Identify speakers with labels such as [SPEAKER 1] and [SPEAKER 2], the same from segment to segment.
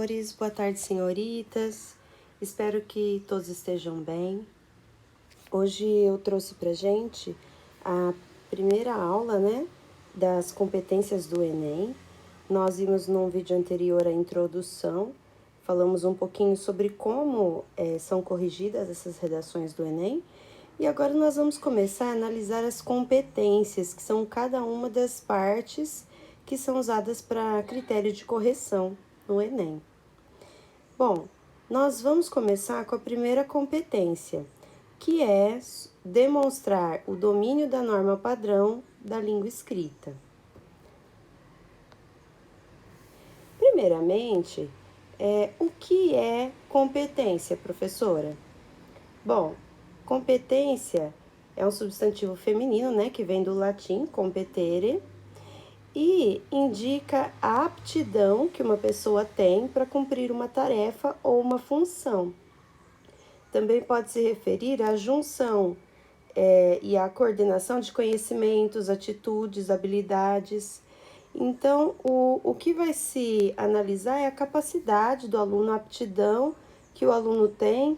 [SPEAKER 1] senhores, boa tarde, senhoritas. Espero que todos estejam bem. Hoje eu trouxe pra gente a primeira aula, das competências do Enem. Nós vimos num vídeo anterior a introdução, falamos um pouquinho sobre como são corrigidas essas redações do Enem. E agora nós vamos começar a analisar as competências, que são cada uma das partes que são usadas para critério de correção no Enem. Bom, nós vamos começar com a primeira competência, que é demonstrar o domínio da norma padrão da língua escrita. Primeiramente, o que é competência, professora? Bom, competência é um substantivo feminino, que vem do latim competere, e indica a aptidão que uma pessoa tem para cumprir uma tarefa ou uma função. Também pode se referir à junção e à coordenação de conhecimentos, atitudes, habilidades. Então, o que vai se analisar é a capacidade do aluno, a aptidão que o aluno tem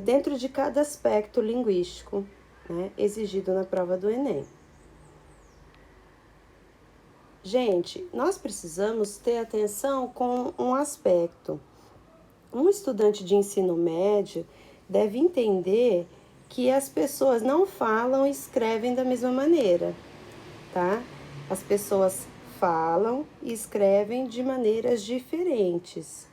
[SPEAKER 1] dentro de cada aspecto linguístico, exigido na prova do Enem. Gente, nós precisamos ter atenção com um aspecto. Um estudante de ensino médio deve entender que as pessoas não falam e escrevem da mesma maneira, tá? As pessoas falam e escrevem de maneiras diferentes.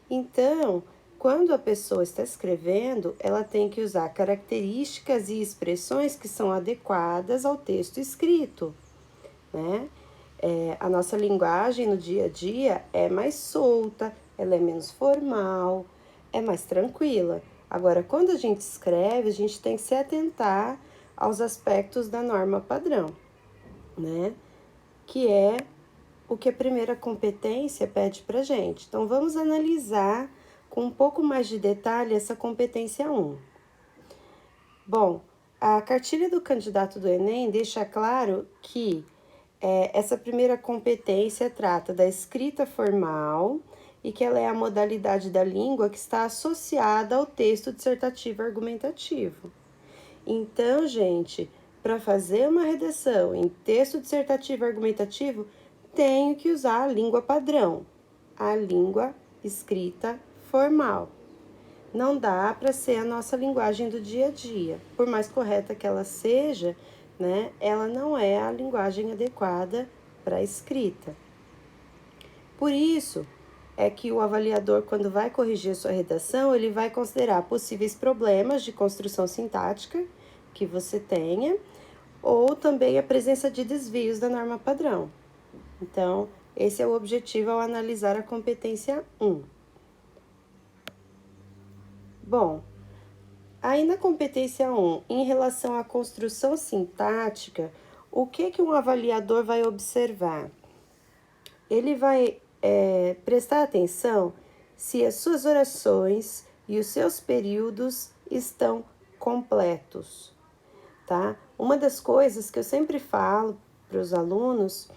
[SPEAKER 1] Então, quando a pessoa está escrevendo, ela tem que usar características e expressões que são adequadas ao texto escrito, a nossa linguagem no dia a dia é mais solta, ela é menos formal, é mais tranquila. Agora, quando a gente escreve, a gente tem que se atentar aos aspectos da norma padrão, que é o que a primeira competência pede pra gente. Então, vamos analisar com um pouco mais de detalhe essa competência 1. Bom, a cartilha do candidato do Enem deixa claro que essa primeira competência trata da escrita formal e que ela é a modalidade da língua que está associada ao texto dissertativo argumentativo. Então, gente, para fazer uma redação em texto dissertativo argumentativo, tenho que usar a língua padrão, a língua escrita formal. Não dá para ser a nossa linguagem do dia a dia. Por mais correta que ela seja, ela não é a linguagem adequada para a escrita. Por isso, é que o avaliador, quando vai corrigir a sua redação, ele vai considerar possíveis problemas de construção sintática que você tenha, ou também a presença de desvios da norma padrão. Então, esse é o objetivo ao analisar a competência 1. Bom, aí na competência 1, em relação à construção sintática, o que um avaliador vai observar? Ele vai prestar atenção se as suas orações e os seus períodos estão completos, tá? Uma das coisas que eu sempre falo para os alunos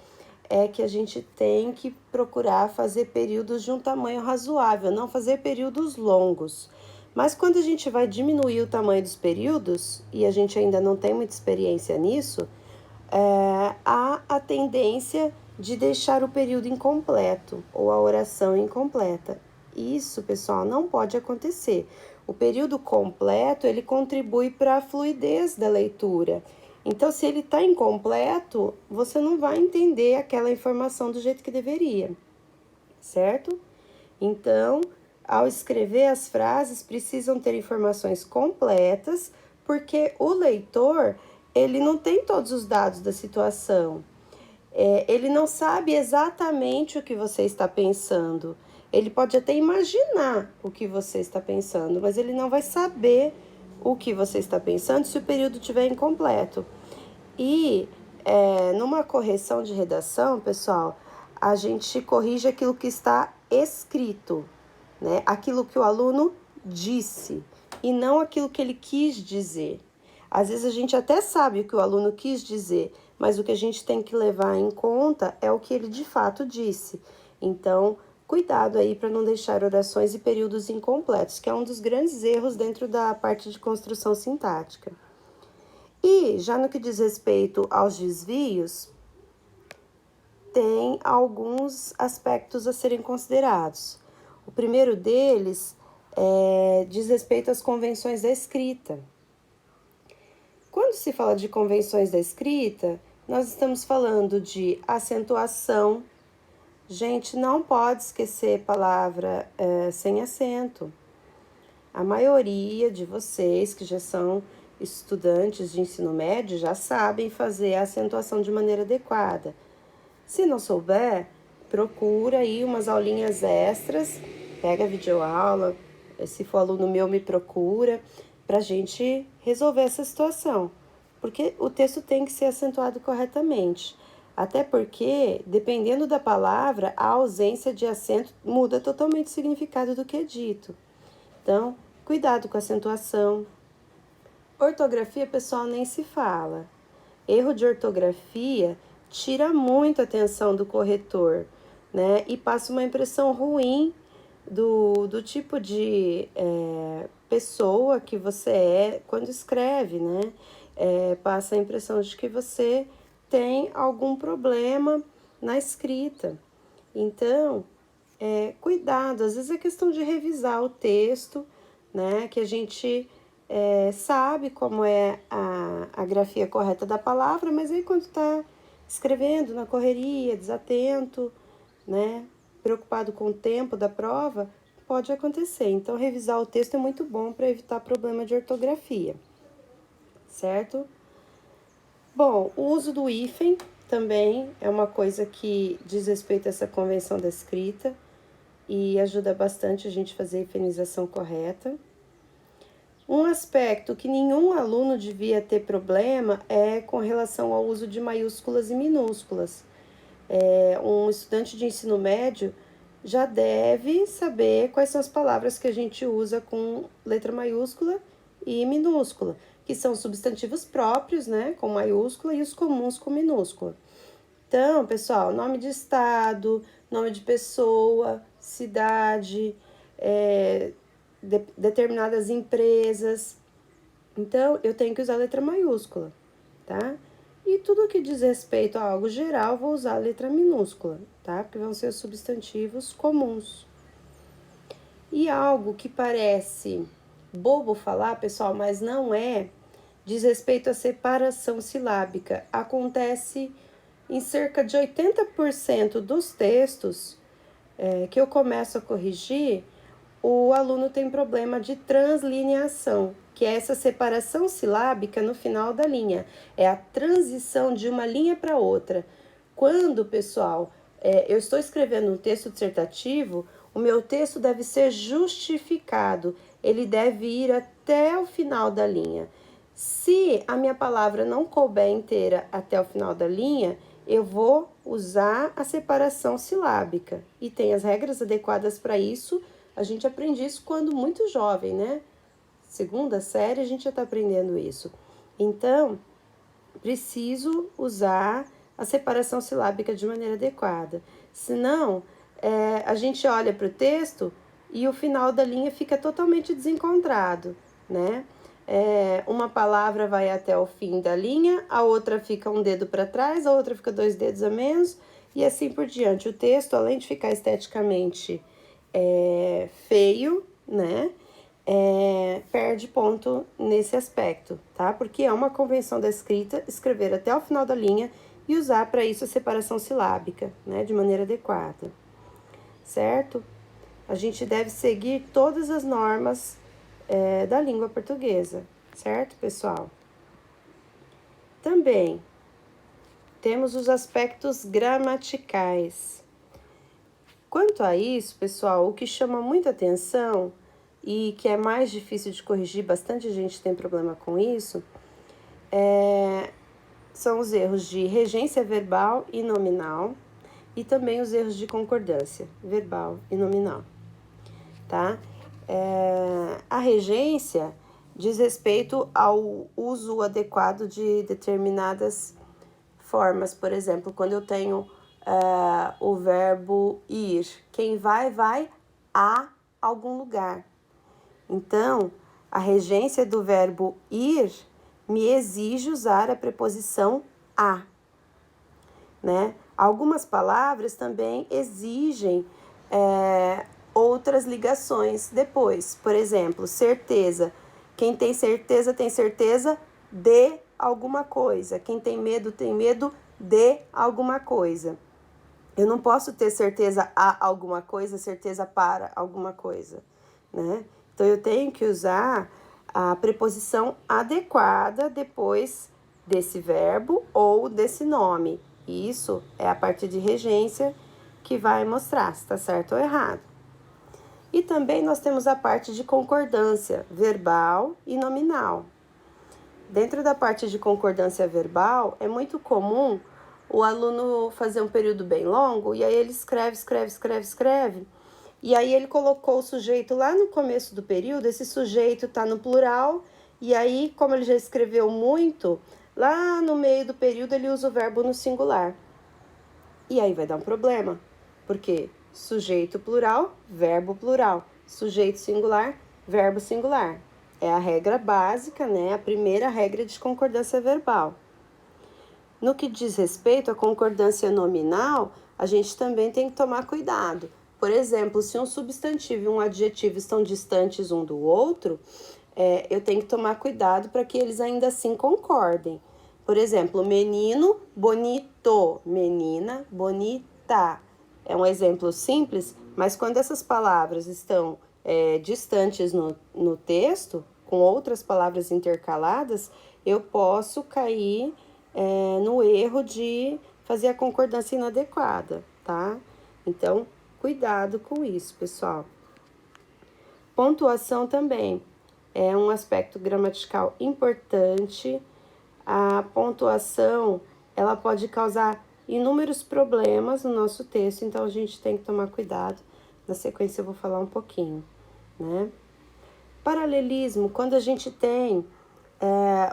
[SPEAKER 1] é que a gente tem que procurar fazer períodos de um tamanho razoável, não fazer períodos longos. Mas quando a gente vai diminuir o tamanho dos períodos, e a gente ainda não tem muita experiência nisso, há a tendência de deixar o período incompleto ou a oração incompleta. Isso, pessoal, não pode acontecer. O período completo, ele contribui para a fluidez da leitura. Então, se ele está incompleto, você não vai entender aquela informação do jeito que deveria, certo? Então, ao escrever, as frases precisam ter informações completas, porque o leitor, ele não tem todos os dados da situação. Ele não sabe exatamente o que você está pensando. Ele pode até imaginar o que você está pensando, mas ele não vai saber o que você está pensando se o período estiver incompleto. E numa correção de redação, pessoal, a gente corrige aquilo que está escrito, aquilo que o aluno disse e não aquilo que ele quis dizer. Às vezes a gente até sabe o que o aluno quis dizer, mas o que a gente tem que levar em conta é o que ele de fato disse. Então, Cuidado aí para não deixar orações e períodos incompletos, que é um dos grandes erros dentro da parte de construção sintática. E, já no que diz respeito aos desvios, tem alguns aspectos a serem considerados. O primeiro deles diz respeito às convenções da escrita. Quando se fala de convenções da escrita, nós estamos falando de acentuação. Gente, não pode esquecer palavra sem acento. A maioria de vocês que já são estudantes de ensino médio já sabem fazer a acentuação de maneira adequada. Se não souber, procura aí umas aulinhas extras, pega a videoaula, se for aluno meu, me procura, para a gente resolver essa situação. Porque o texto tem que ser acentuado corretamente. Até porque, dependendo da palavra, a ausência de acento muda totalmente o significado do que é dito. Então, cuidado com a acentuação. Ortografia, pessoal, nem se fala. Erro de ortografia tira muito a atenção do corretor, né? E passa uma impressão ruim do tipo de pessoa que você é quando escreve, né? Passa a impressão de que você tem algum problema na escrita. Então, cuidado, às vezes é questão de revisar o texto, né? Que a gente sabe como é a grafia correta da palavra, mas aí quando está escrevendo na correria, desatento, né? Preocupado com o tempo da prova, pode acontecer. Então, revisar o texto é muito bom para evitar problema de ortografia, certo? Bom, o uso do hífen também é uma coisa que diz respeito a essa convenção da escrita e ajuda bastante a gente a fazer a hifenização correta. Um aspecto que nenhum aluno devia ter problema é com relação ao uso de maiúsculas e minúsculas. Um estudante de ensino médio já deve saber quais são as palavras que a gente usa com letra maiúscula e minúscula, que são substantivos próprios, né, com maiúscula, e os comuns com minúscula. Então, pessoal, nome de estado, nome de pessoa, cidade, determinadas empresas. Então, eu tenho que usar a letra maiúscula, tá? E tudo que diz respeito a algo geral, vou usar a letra minúscula, tá? Porque vão ser os substantivos comuns. E algo que parece bobo falar, pessoal, mas não é, diz respeito à separação silábica. Acontece em cerca de 80% dos textos que eu começo a corrigir, o aluno tem problema de translineação, que é essa separação silábica no final da linha. É a transição de uma linha para outra. Quando, pessoal, eu estou escrevendo um texto dissertativo, o meu texto deve ser justificado. Ele deve ir até o final da linha. Se a minha palavra não couber inteira até o final da linha, eu vou usar a separação silábica. E tem as regras adequadas para isso. A gente aprende isso quando muito jovem, né? Segunda série a gente já está aprendendo isso. Então, preciso usar a separação silábica de maneira adequada. Senão, a gente olha para o texto e o final da linha fica totalmente desencontrado, né? Uma palavra vai até o fim da linha, a outra fica um dedo para trás, a outra fica 2 dedos a menos, e assim por diante. O texto, além de ficar esteticamente feio, né? Perde ponto nesse aspecto, tá? Porque é uma convenção da escrita escrever até o final da linha e usar para isso a separação silábica, né? De maneira adequada, certo? A gente deve seguir todas as normas da língua portuguesa, certo, pessoal? Também temos os aspectos gramaticais. Quanto a isso, pessoal, o que chama muita atenção e que é mais difícil de corrigir, bastante gente tem problema com isso, são os erros de regência verbal e nominal e também os erros de concordância verbal e nominal, tá? A regência diz respeito ao uso adequado de determinadas formas. Por exemplo, quando eu tenho o verbo ir. Quem vai, vai a algum lugar. Então, a regência do verbo ir me exige usar a preposição a, né? Algumas palavras também exigem outras ligações depois. Por exemplo, certeza. Quem tem certeza de alguma coisa. Quem tem medo de alguma coisa. Eu não posso ter certeza a alguma coisa, certeza para alguma coisa, né? Então, eu tenho que usar a preposição adequada depois desse verbo ou desse nome. Isso é a parte de regência que vai mostrar se está certo ou errado. E também nós temos a parte de concordância verbal e nominal. Dentro da parte de concordância verbal, é muito comum o aluno fazer um período bem longo e aí ele escreve. E aí ele colocou o sujeito lá no começo do período, esse sujeito está no plural, e aí, como ele já escreveu muito, lá no meio do período ele usa o verbo no singular. E aí vai dar um problema, porque sujeito plural, verbo plural, sujeito singular, verbo singular. É a regra básica, né? A primeira regra de concordância verbal. No que diz respeito à concordância nominal, a gente também tem que tomar cuidado. Por exemplo, se um substantivo e um adjetivo estão distantes um do outro, eu tenho que tomar cuidado para que eles ainda assim concordem. Por exemplo, menino, bonito, menina, bonita. É um exemplo simples, mas quando essas palavras estão distantes no texto, com outras palavras intercaladas, eu posso cair no erro de fazer a concordância inadequada, tá? Então, cuidado com isso, pessoal. Pontuação também é um aspecto gramatical importante. A pontuação, ela pode causar inúmeros problemas no nosso texto, então a gente tem que tomar cuidado. Na sequência eu vou falar um pouquinho, né? Paralelismo, quando a gente tem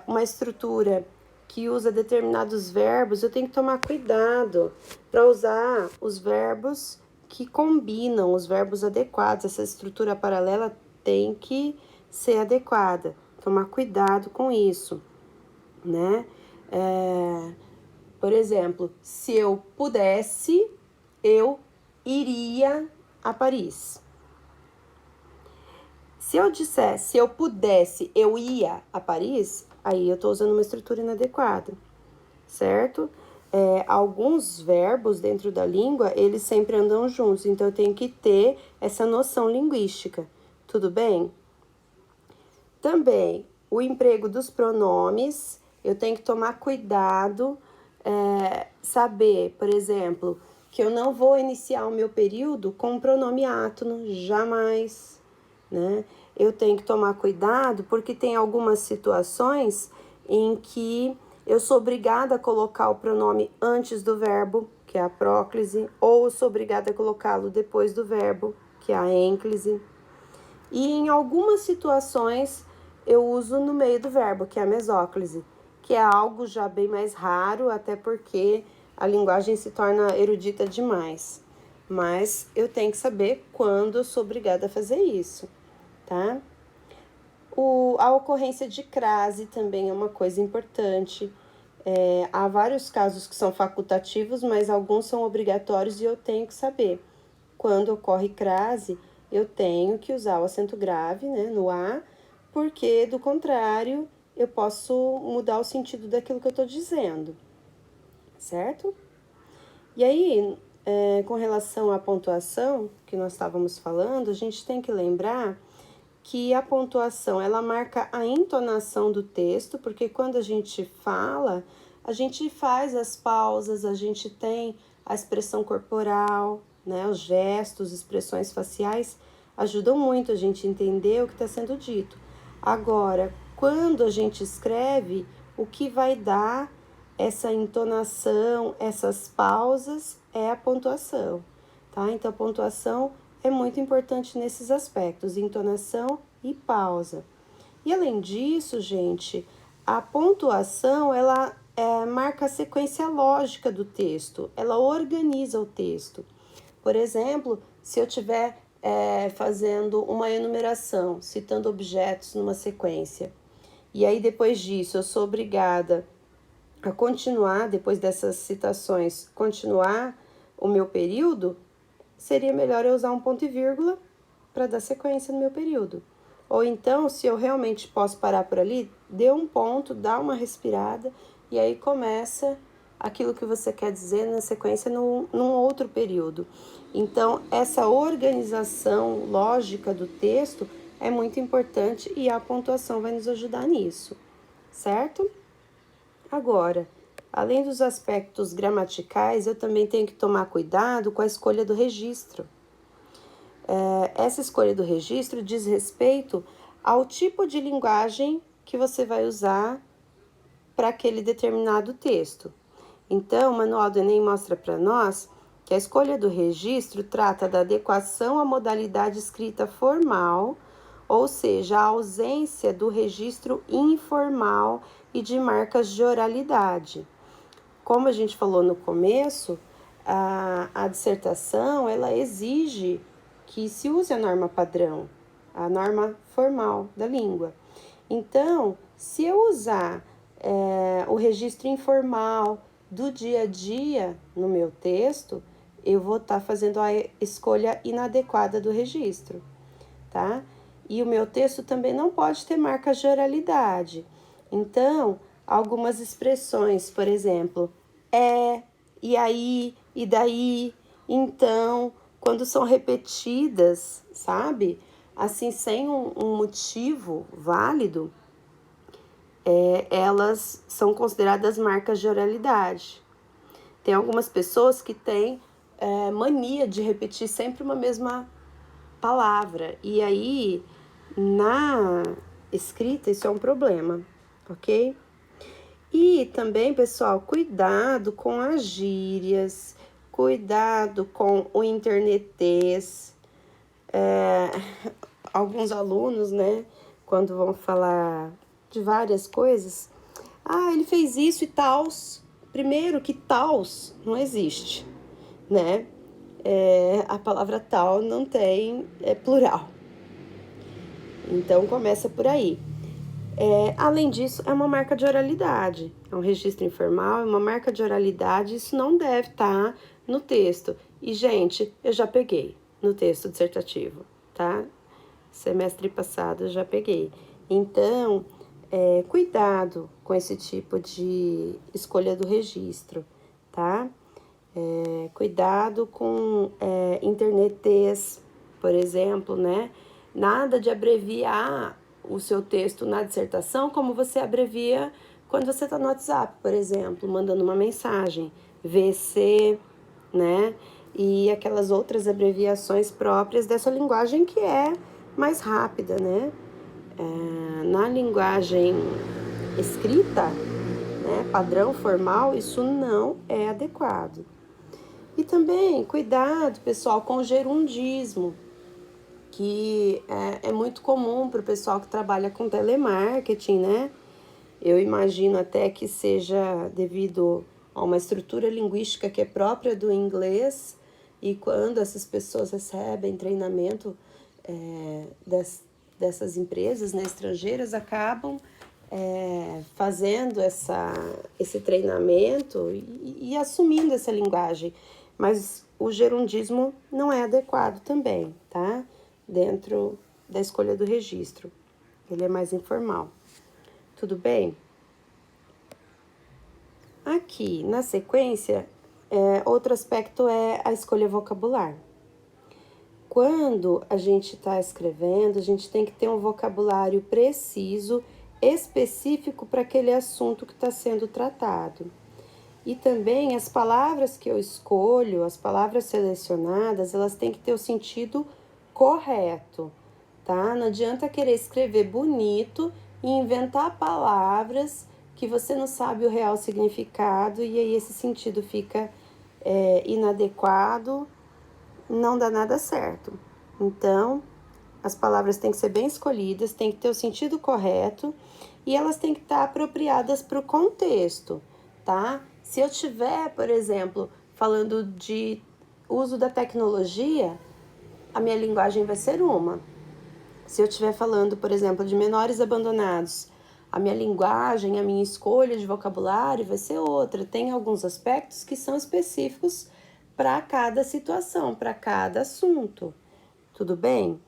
[SPEAKER 1] uma estrutura que usa determinados verbos, eu tenho que tomar cuidado para usar os verbos que combinam, os verbos adequados. Essa estrutura paralela tem que ser adequada. Tomar cuidado com isso, né? Por exemplo, se eu pudesse, eu iria a Paris. Se eu disser, se eu pudesse, eu ia a Paris, aí eu estou usando uma estrutura inadequada, certo? Alguns verbos dentro da língua, eles sempre andam juntos, então eu tenho que ter essa noção linguística, tudo bem? Também, o emprego dos pronomes, eu tenho que tomar cuidado, saber, por exemplo, que eu não vou iniciar o meu período com o pronome átono, jamais, né? Eu tenho que tomar cuidado porque tem algumas situações em que eu sou obrigada a colocar o pronome antes do verbo, que é a próclise, ou eu sou obrigada a colocá-lo depois do verbo, que é a ênclise. E em algumas situações eu uso no meio do verbo, que é a mesóclise, que é algo já bem mais raro, até porque a linguagem se torna erudita demais. Mas eu tenho que saber quando eu sou obrigada a fazer isso, tá? A ocorrência de crase também é uma coisa importante. Há vários casos que são facultativos, mas alguns são obrigatórios e eu tenho que saber. Quando ocorre crase, eu tenho que usar o acento grave, né, no A, porque do contrário eu posso mudar o sentido daquilo que eu estou dizendo, certo? E aí, com relação à pontuação que nós estávamos falando, a gente tem que lembrar que a pontuação, ela marca a entonação do texto, porque quando a gente fala, a gente faz as pausas, a gente tem a expressão corporal, né, os gestos, expressões faciais, ajudam muito a gente entender o que está sendo dito. Agora, quando a gente escreve, o que vai dar essa entonação, essas pausas, é a pontuação, tá? Então, a pontuação é muito importante nesses aspectos, entonação e pausa. E além disso, gente, a pontuação, ela marca a sequência lógica do texto, ela organiza o texto. Por exemplo, se eu estiver fazendo uma enumeração, citando objetos numa sequência, e aí depois disso eu sou obrigada a continuar, depois dessas citações, continuar o meu período, seria melhor eu usar um ponto e vírgula para dar sequência no meu período. Ou então, se eu realmente posso parar por ali, dê um ponto, dá uma respirada e aí começa aquilo que você quer dizer na sequência num outro período. Então, essa organização lógica do texto é muito importante e a pontuação vai nos ajudar nisso, certo? Agora, além dos aspectos gramaticais, eu também tenho que tomar cuidado com a escolha do registro. Essa escolha do registro diz respeito ao tipo de linguagem que você vai usar para aquele determinado texto. Então, o Manual do Enem mostra para nós que a escolha do registro trata da adequação à modalidade escrita formal, ou seja, a ausência do registro informal e de marcas de oralidade. Como a gente falou no começo, a dissertação ela exige que se use a norma padrão, a norma formal da língua. Então, se eu usar o registro informal do dia a dia no meu texto, eu vou estar fazendo a escolha inadequada do registro, tá? E o meu texto também não pode ter marcas de oralidade. Então, algumas expressões, por exemplo, e aí, e daí, então, quando são repetidas, sabe? Assim, sem um motivo válido, elas são consideradas marcas de oralidade. Tem algumas pessoas que têm mania de repetir sempre uma mesma palavra. E aí, na escrita, isso é um problema, ok? E também, pessoal, cuidado com as gírias, cuidado com o internetês. Alguns alunos, né, quando vão falar de várias coisas, ele fez isso e tals. Primeiro que tals não existe, né? A palavra tal não tem plural. Então, começa por aí. Além disso, é uma marca de oralidade. É um registro informal, é uma marca de oralidade. Isso não deve estar no texto. E, gente, eu já peguei no texto dissertativo, tá? Semestre passado eu já peguei. Então, cuidado com esse tipo de escolha do registro, tá? Cuidado com internetês, por exemplo, né? Nada de abreviar o seu texto na dissertação como você abrevia quando você está no WhatsApp, por exemplo, mandando uma mensagem, VC, né? E aquelas outras abreviações próprias dessa linguagem que é mais rápida, né? Na linguagem escrita, né, padrão formal, isso não é adequado. E também, cuidado, pessoal, com o gerundismo, que é muito comum para o pessoal que trabalha com telemarketing, né? Eu imagino até que seja devido a uma estrutura linguística que é própria do inglês, e quando essas pessoas recebem treinamento dessas empresas, né, estrangeiras, acabam fazendo esse treinamento e assumindo essa linguagem. Mas o gerundismo não é adequado também, tá? Dentro da escolha do registro. Ele é mais informal. Tudo bem? Aqui, na sequência, outro aspecto é a escolha vocabular. Quando a gente está escrevendo, a gente tem que ter um vocabulário preciso, específico para aquele assunto que está sendo tratado. E também as palavras que eu escolho, as palavras selecionadas, elas têm que ter o sentido correto, tá? Não adianta querer escrever bonito e inventar palavras que você não sabe o real significado e aí esse sentido fica inadequado, não dá nada certo. Então, as palavras têm que ser bem escolhidas, têm que ter o sentido correto e elas têm que estar apropriadas para o contexto. tá? Se eu tiver, por exemplo, falando de uso da tecnologia, a minha linguagem vai ser uma. Se eu estiver falando, por exemplo, de menores abandonados, a minha linguagem, a minha escolha de vocabulário vai ser outra. Tem alguns aspectos que são específicos para cada situação, para cada assunto. Tudo bem?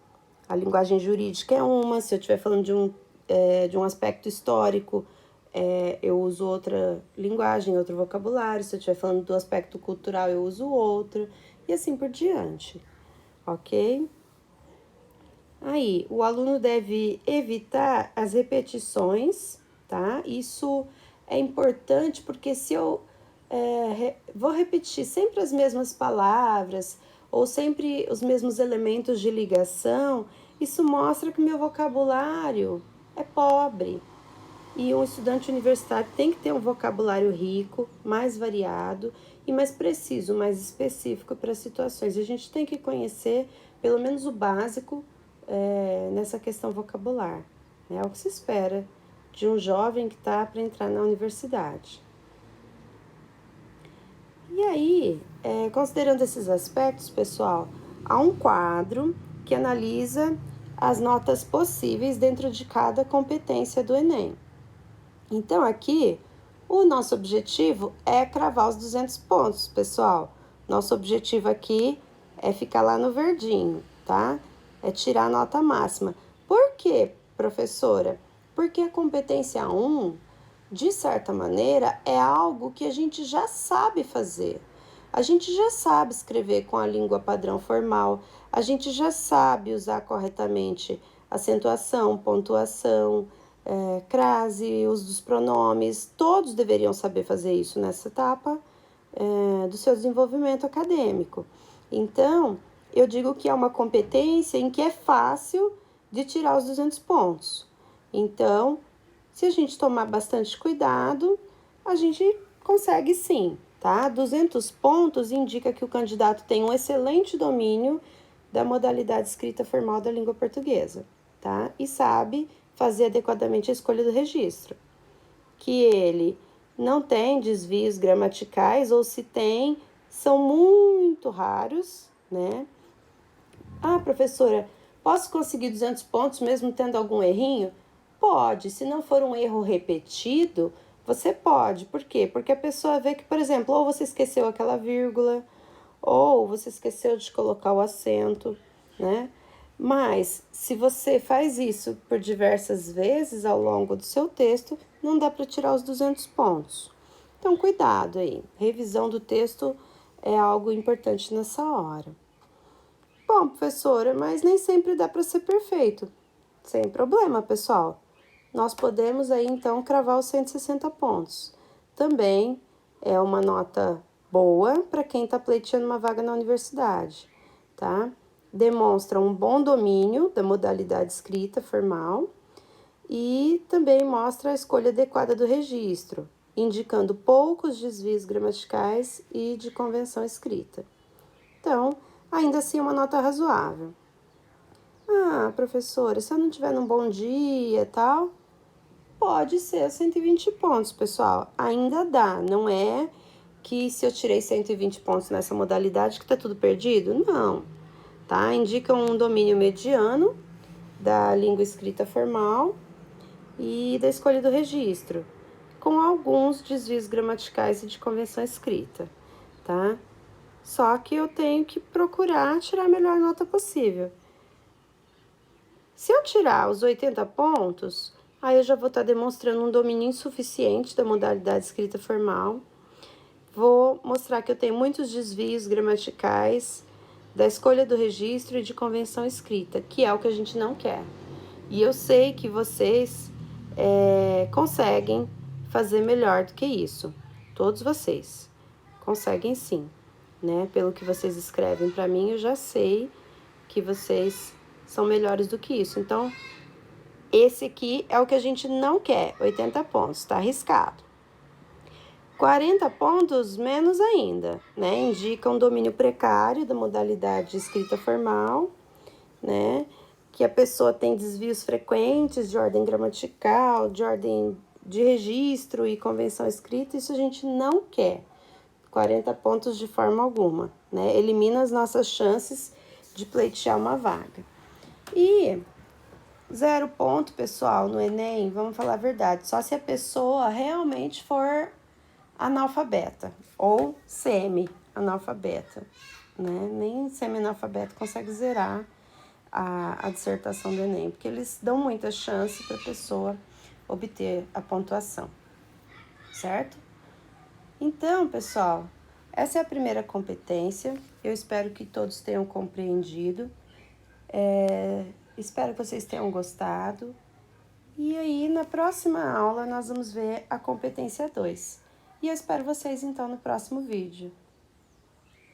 [SPEAKER 1] A linguagem jurídica é uma. Se eu estiver falando de um aspecto histórico, eu uso outra linguagem, outro vocabulário. Se eu estiver falando do aspecto cultural, eu uso outro. E assim por diante. Ok? Aí, o aluno deve evitar as repetições, tá? Isso é importante porque se eu vou repetir sempre as mesmas palavras ou sempre os mesmos elementos de ligação, isso mostra que o meu vocabulário é pobre. E um estudante universitário tem que ter um vocabulário rico, mais variado e mais preciso, mais específico para as situações. A gente tem que conhecer pelo menos o básico nessa questão vocabular. É o que se espera de um jovem que está para entrar na universidade. E aí, considerando esses aspectos, pessoal, há um quadro que analisa as notas possíveis dentro de cada competência do Enem. Então, aqui, o nosso objetivo é cravar os 200 pontos, pessoal. Nosso objetivo aqui é ficar lá no verdinho, tá? É tirar a nota máxima. Por quê, professora? Porque a competência 1, de certa maneira, é algo que a gente já sabe fazer. A gente já sabe escrever com a língua padrão formal, a gente já sabe usar corretamente acentuação, pontuação, crase, uso dos pronomes. Todos deveriam saber fazer isso nessa etapa do seu desenvolvimento acadêmico. Então, eu digo que é uma competência em que é fácil de tirar os 200 pontos. Então, se a gente tomar bastante cuidado, a gente consegue sim, tá? 200 pontos indica que o candidato tem um excelente domínio da modalidade escrita formal da língua portuguesa, tá? E sabe fazer adequadamente a escolha do registro. Que ele não tem desvios gramaticais, ou se tem, são muito raros, né? Ah, professora, posso conseguir 200 pontos mesmo tendo algum errinho? Pode, se não for um erro repetido, você pode. Por quê? Porque a pessoa vê que, por exemplo, ou você esqueceu aquela vírgula, ou você esqueceu de colocar o acento, né? Mas, se você faz isso por diversas vezes ao longo do seu texto, não dá para tirar os 200 pontos. Então, cuidado aí. Revisão do texto é algo importante nessa hora. Bom, professora, mas nem sempre dá para ser perfeito. Sem problema, pessoal. Nós podemos aí, então, cravar os 160 pontos. Também é uma nota boa para quem está pleiteando uma vaga na universidade, tá? Demonstra um bom domínio da modalidade escrita formal e também mostra a escolha adequada do registro, indicando poucos desvios gramaticais e de convenção escrita. Então, ainda assim, uma nota razoável. Ah, professora, se eu não tiver num bom dia e tal, pode ser 120 pontos, pessoal. Ainda dá, não é que se eu tirei 120 pontos nessa modalidade que tá tudo perdido? Não, tá? Indica um domínio mediano da língua escrita formal e da escolha do registro, com alguns desvios gramaticais e de convenção escrita, tá? Só que eu tenho que procurar tirar a melhor nota possível. Se eu tirar os 80 pontos, aí eu já vou estar demonstrando um domínio insuficiente da modalidade escrita formal. Vou mostrar que eu tenho muitos desvios gramaticais da escolha do registro e de convenção escrita, que é o que a gente não quer. E eu sei que vocês conseguem fazer melhor do que isso. Todos vocês conseguem sim, né? Pelo que vocês escrevem para mim, eu já sei que vocês são melhores do que isso. Então, esse aqui é o que a gente não quer, 80 pontos, tá arriscado. 40 pontos, menos ainda, né? Indica um domínio precário da modalidade de escrita formal, né? Que a pessoa tem desvios frequentes de ordem gramatical, de ordem de registro e convenção escrita, isso a gente não quer. 40 pontos de forma alguma, né? Elimina as nossas chances de pleitear uma vaga. E 0 ponto, pessoal, no Enem, vamos falar a verdade, só se a pessoa realmente for analfabeta ou semi-analfabeta, né? Nem semi-analfabeto consegue zerar a dissertação do Enem, porque eles dão muita chance para a pessoa obter a pontuação, certo? Então, pessoal, essa é a primeira competência. Eu espero que todos tenham compreendido. Espero que vocês tenham gostado. E aí, na próxima aula, nós vamos ver a competência 2. E eu espero vocês, então, no próximo vídeo.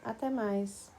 [SPEAKER 1] Até mais!